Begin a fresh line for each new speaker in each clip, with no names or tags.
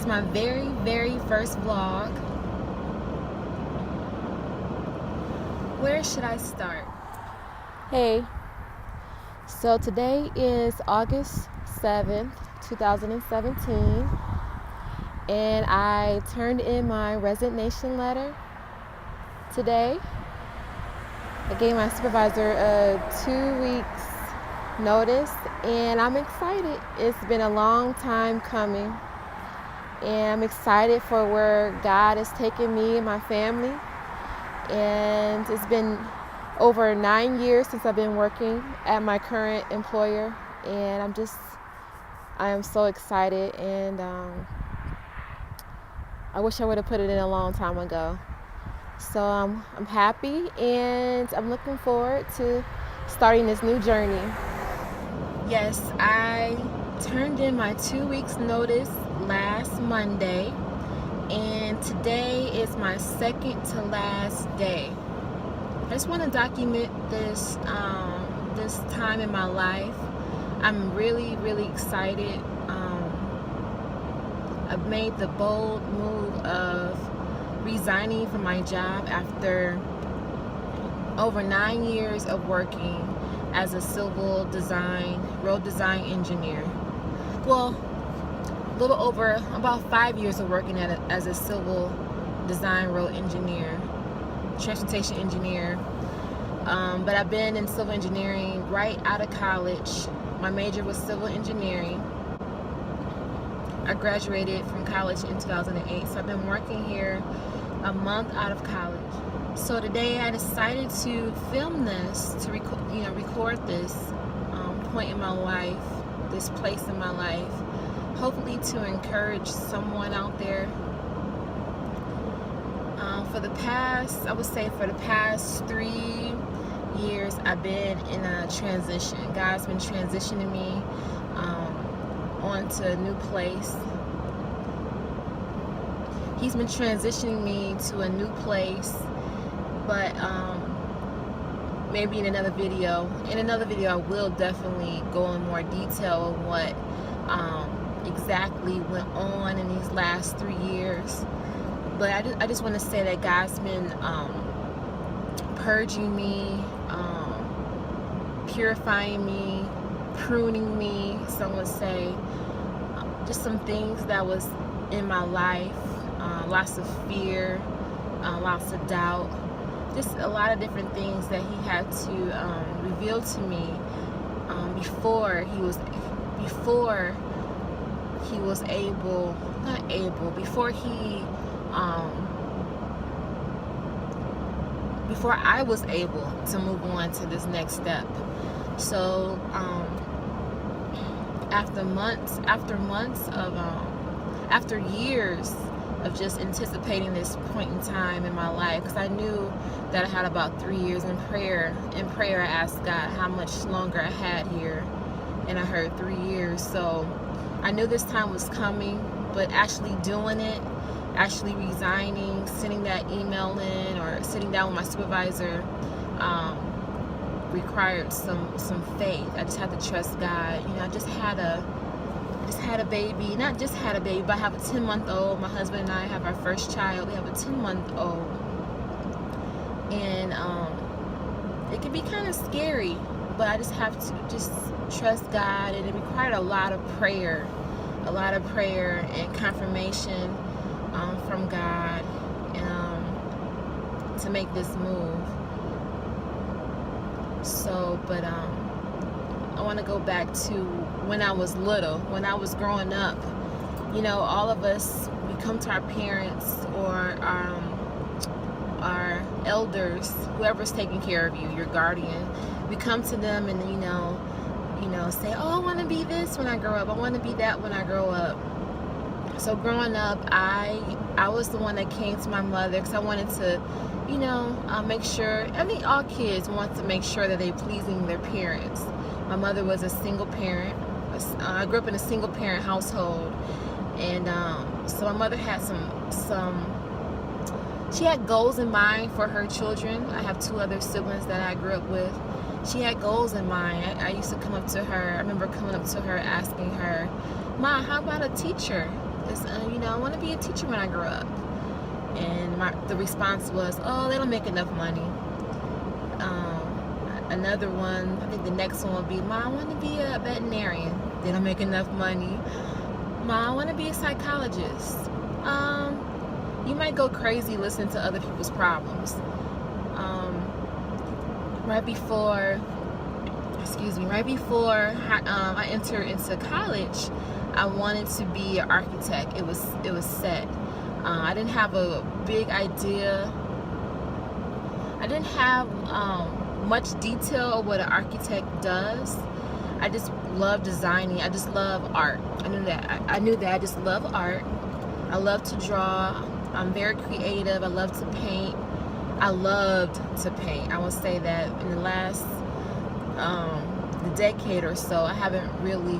is my very first vlog. Where should I start? Hey, so today is August 7th, 2017, and I turned in my resignation letter today. I gave my supervisor a 2 weeks notice, and I'm excited. It's been a long time coming, and I'm excited for where God has taken me and my family. And it's been over 9 years since I've been working at my current employer, and I am so excited, and I wish I would have put it in a long time ago. So I'm happy, and I'm looking forward to starting this new journey. Yes, I turned in my 2 weeks notice last Monday, and today is my second to last day. I just want to document this this time in my life. I'm really excited. I've made the bold move of resigning from my job after over 9 years of working as a civil design, road design engineer. Well, a little over about 5 years of working as a civil design road engineer, transportation engineer. But I've been in civil engineering right out of college. My major was civil engineering. I graduated from college in 2008, so I've been working here a month out of college. So today I decided to film this, to record this point in my life, this place in my life, hopefully to encourage someone out there. For the past 3 years, I've been in a transition. God's been transitioning me onto a new place. He's been transitioning me to a new place, but maybe in another video. In another video, I will definitely go in more detail on what exactly went on in these last 3 years. But I just want to say that God's been purging me, purifying me, pruning me, some would say. Just some things that was in my life, lots of fear, lots of doubt, just a lot of different things that he had to reveal to me before he I was able to move on to this next step. So after years of just anticipating this point in time in my life, because I knew that I had about 3 years in prayer. In prayer, I asked God how much longer I had here, and I heard 3 years. So I knew this time was coming, but actually doing it, actually resigning, sending that email in, or sitting down with my supervisor, required some faith. I just had to trust God. I just had a baby. Not just had a baby, but I have a 10-month-old. My husband and I have our first child. We have a 10-month-old. And it can be kind of scary, but I just have to just trust God. And it required a lot of prayer and confirmation from God to make this move. So, but I want to go back to when I was little, when I was growing up. All of us, we come to our parents or our elders, whoever's taking care of you, your guardian. We come to them and say, "Oh, I want to be this when I grow up. I want to be that when I grow up." So growing up, I was the one that came to my mother because I wanted to, make sure. All kids want to make sure that they're pleasing their parents. My mother was a single parent. I grew up in a single parent household, and so my mother had she had goals in mind for her children. I have 2 other siblings that I grew up with. She had goals in mind. I used to come up to her. I remember coming up to her asking her, "Ma, how about a teacher? I want to be a teacher when I grow up. And the response was, oh, they don't make enough money. Another one, I think the next one would be, Mom, I want to be a veterinarian. They don't make enough money. Mom, I want to be a psychologist. You might go crazy listening to other people's problems. Right before I entered into college, I wanted to be an architect. It was set. I didn't have a big idea. I didn't have much detail of what an architect does. I just love designing. I just love art. I knew that I just love art. I love to draw. I'm very creative. I love to paint. I loved to paint. I will say that in the last the decade or so, I haven't really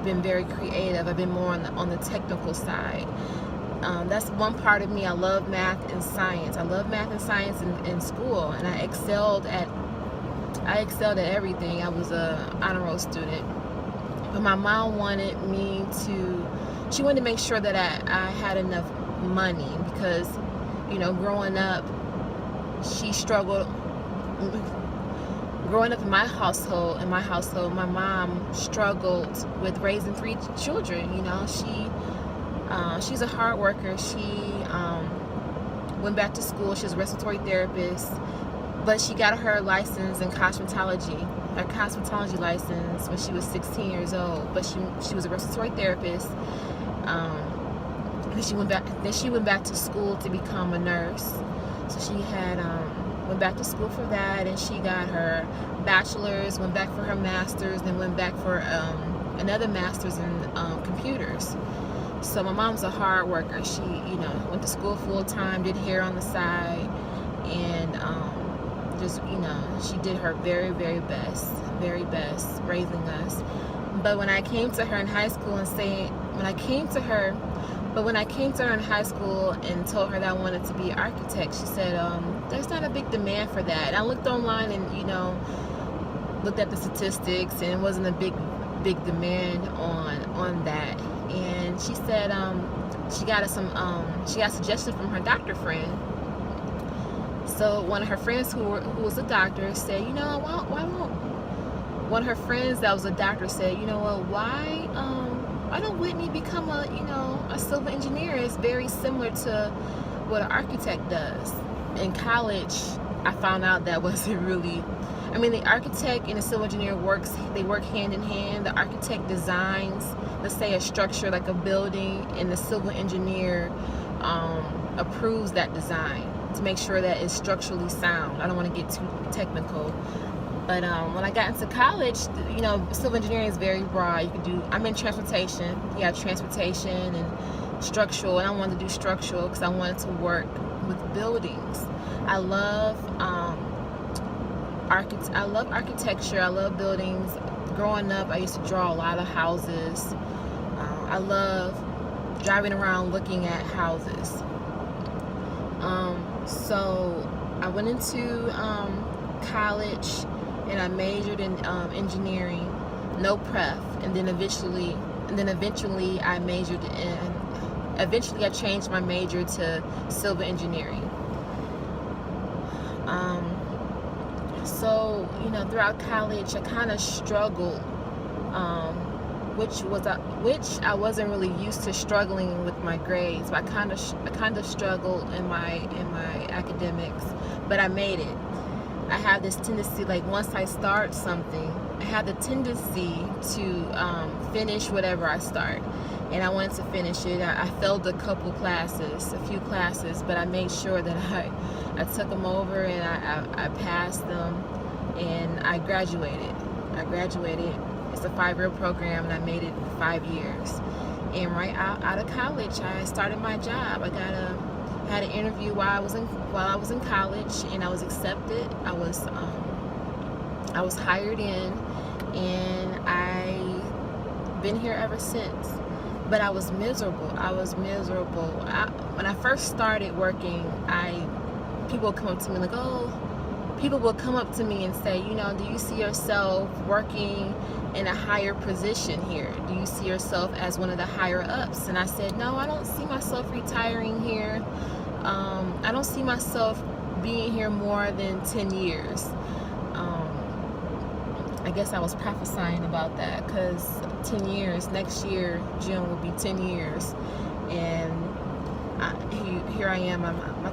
been very creative. I've been more on the technical side. That's one part of me. I love math and science. I love math and science in school, and I excelled at everything. I was a honor roll student, but my mom wanted she wanted to make sure that I had enough money, because growing up, she struggled. Growing up in my household, my mom struggled with raising 3 children. She's a hard worker. She went back to school. She's a respiratory therapist, but she got her license in cosmetology, her cosmetology license, when she was 16 years old. But she was a respiratory therapist. Then she went back to school to become a nurse. So she had went back to school for that, and she got her bachelor's, went back for her master's, then went back for another master's in computers. So my mom's a hard worker. She, went to school full time, did hair on the side, and she did her very, very best raising us. But when I came to her in high school when I came to her in high school and told her that I wanted to be an architect, she said, there's not a big demand for that. And I looked online and, looked at the statistics, and it wasn't a big demand on that. And she said she got suggestions from her doctor friend. So one of her friends who was a doctor said, why won't one of her friends that was a doctor said, why don't Whitney become a civil engineer? It's very similar to what an architect does. In college, I found out that wasn't really. The architect and the civil engineer work hand in hand. The architect designs, let's say, a structure like a building, and the civil engineer approves that design to make sure that it's structurally sound. I don't want to get too technical. But when I got into college, civil engineering is very broad. I'm in transportation. You have transportation and structural, and I wanted to do structural because I wanted to work with buildings. I love architecture. I love buildings. Growing up, I used to draw a lot of houses. I love driving around looking at houses. So I went into college, and I majored in engineering, no prep, and then eventually I majored in. Eventually, I changed my major to civil engineering. So throughout college, I kind of struggled, which I wasn't really used to struggling with my grades. But I kind of struggled in my academics, but I made it. I have this tendency, like once I start something, I have the tendency to finish whatever I start. And I wanted to finish it. I failed a few classes, but I made sure that I took them over, and I passed them, and I graduated. It's a 5-year program, and I made it 5 years. And right out of college, I started my job. I had an interview while I was in college, and I was accepted. I was hired in, and I've been here ever since. But I was miserable. When I first started working, people would come up to me like, people will come up to me and say, you know, do you see yourself working in a higher position here? Do you see yourself as one of the higher ups? And I said, no, I don't see myself retiring here. I don't see myself being here more than 10 years. I guess I was prophesying about that, because 10 years, next year, June will be 10 years. And here I am,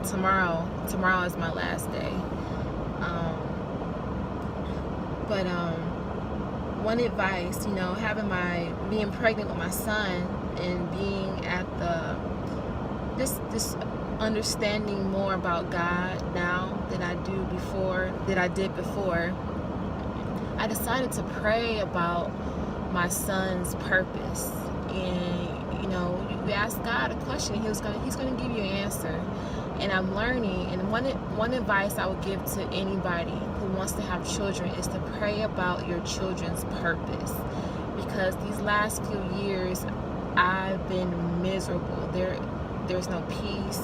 tomorrow is my last day. But one advice, you know, being pregnant with my son and being at this understanding more about God now than I did before, I decided to pray about my son's purpose. And, you know, you ask God a question, and He's gonna give you an answer. And I'm learning, and one advice I would give to anybody who wants to have children is to pray about your children's purpose. Because these last few years, I've been miserable. There's no peace.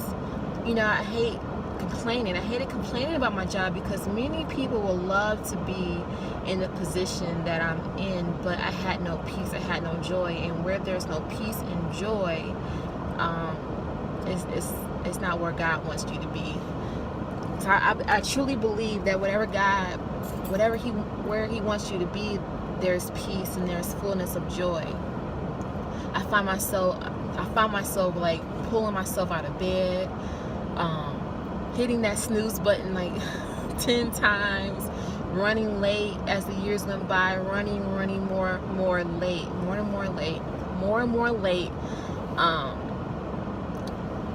You know, I hated complaining about my job, because many people will love to be in the position that I'm in, but I had no peace, I had no joy. And where there's no peace and joy, it's not where God wants you to be. So I truly believe that where He wants you to be, there's peace and there's fullness of joy. I found myself like pulling myself out of bed, hitting that snooze button like 10 times, running late as the years went by, running more and more late,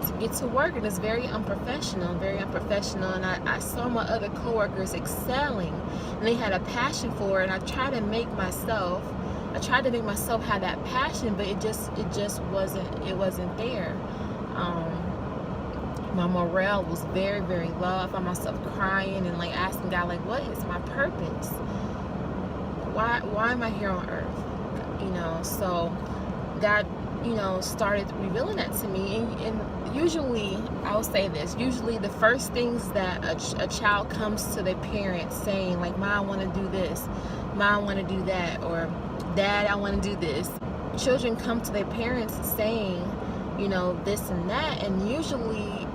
to get to work. And it's very unprofessional. And I saw my other coworkers excelling, and they had a passion for it. And I tried to make myself have that passion, but it just wasn't there. My morale was very, very low. I found myself crying and like asking God, like, what is my purpose? Why am I here on earth? You know, so God, you know, started revealing that to me. And usually, I will say this, usually the first things that a child comes to their parents saying, like, Mom, I want to do this, Mom, I want to do that, or Dad, I want to do this. Children come to their parents saying, you know, this and that, and usually,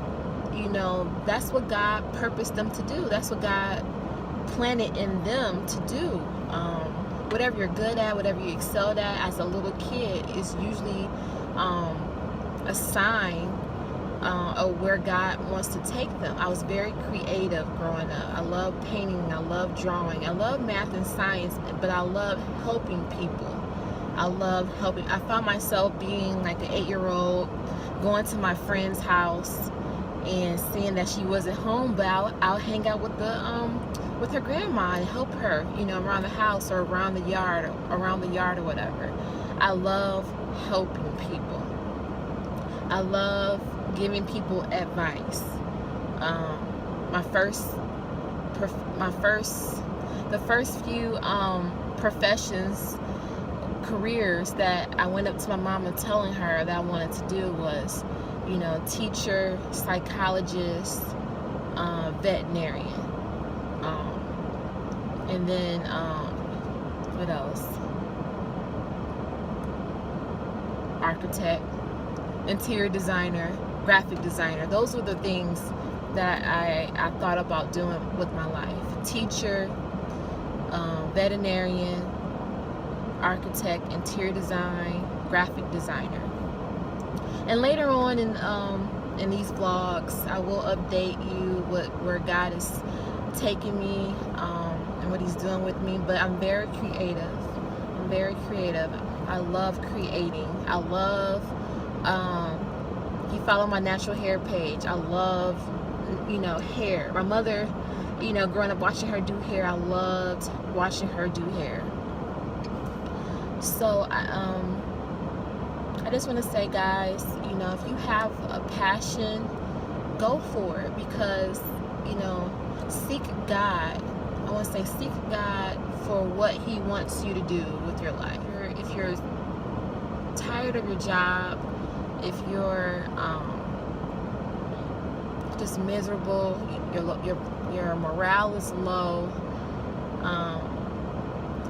you know, that's what God purposed them to do. That's what God planted in them to do. Whatever you're good at, whatever you excelled at as a little kid is usually a sign of where God wants to take them. I was very creative growing up. I love painting, I love drawing, I love math and science, but I love helping people. I found myself being like an 8-year-old, going to my friend's house and seeing that she wasn't home, but I'll hang out with her grandma and help her, you know, around the house or around the yard or whatever. I love helping people. I love giving people advice. The first few careers that I went up to my mama telling her that I wanted to do was, you know, teacher, psychologist, veterinarian, and then what else? Architect, interior designer, graphic designer. Those were the things that I thought about doing with my life. Teacher, veterinarian, architect, interior design, graphic designer. And later on in these vlogs, I will update you where God is taking me and what He's doing with me. But I'm very creative. I love creating. I love, if you follow my natural hair page, I love, you know, hair. My mother, you know, growing up watching her do hair, I loved watching her do hair. So I just want to say, guys, you know, if you have a passion, go for it, because, you know, seek God. I want to say seek God for what He wants you to do with your life. If you're tired of your job, if you're just miserable, your morale is low,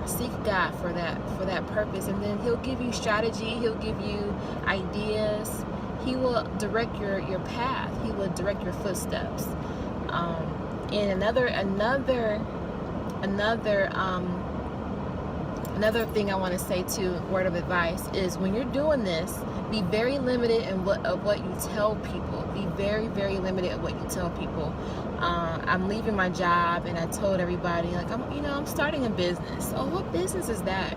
seek God for that purpose, and then He'll give you strategy. He'll give you ideas. He will direct your path. He will direct your footsteps. And another thing I want to say to word of advice is, when you're doing this, be very limited in what you tell people. Be very, very limited in what you tell people. I'm leaving my job, and I told everybody, like, I'm starting a business. Oh, what business is that?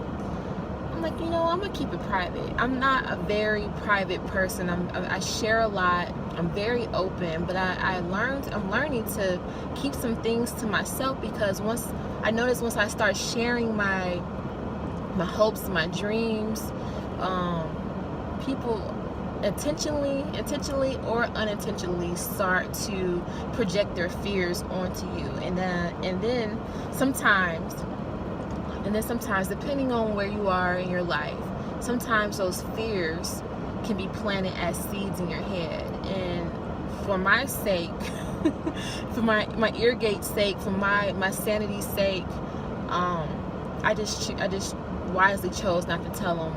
I'm like, I'm gonna keep it private. I'm not a very private person. I share a lot. I'm very open, but I'm learning to keep some things to myself, because once I start sharing my hopes, my dreams, people intentionally or unintentionally start to project their fears onto you, and then sometimes, depending on where you are in your life, sometimes those fears can be planted as seeds in your head. And for my sake, for my ear gate's sake, for my sanity's sake, I just wisely chose not to tell them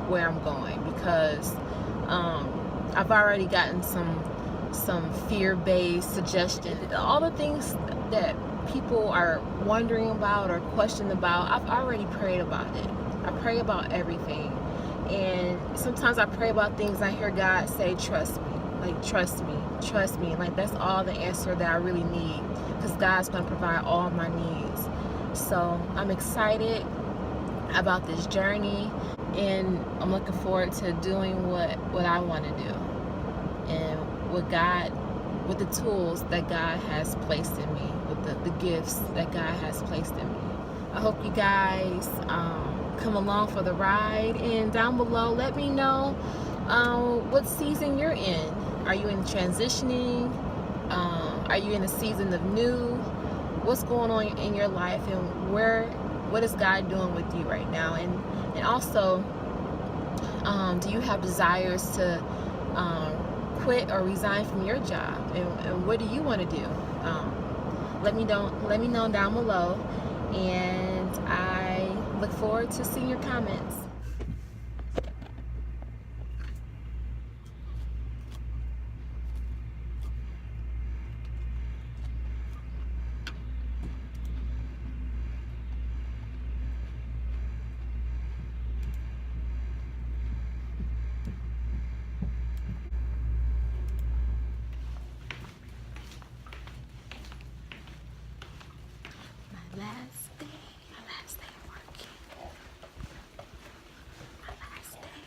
where I'm going, because I've already gotten some fear-based suggestions. All the things that people are wondering about or questioning about, I've already prayed about it. I pray about everything, and sometimes I pray about things, I hear God say, trust me. Like, trust me. Like, that's all the answer that I really need, because God's going to provide all my needs. So I'm excited about this journey, and I'm looking forward to doing what I want to do, and with the tools that God has placed in me, with the gifts that God has placed in me. I hope you guys come along for the ride, and down below, let me know what season you're in. Are you in transitioning? Are you in a season of new? What's going on in your life, and what is God doing with you right now? And also, do you have desires to quit or resign from your job? And what do you want to do? Let me know down below, and I look forward to seeing your comments. My last day working. My last day.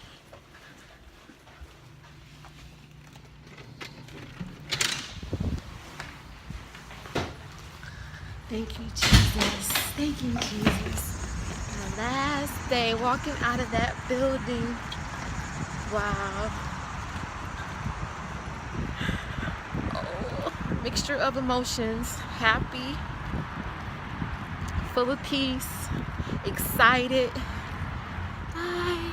Thank you, Jesus. Thank you, Jesus. My last day walking out of that building. Wow. Oh, mixture of emotions. Happy, full of peace, excited. Bye.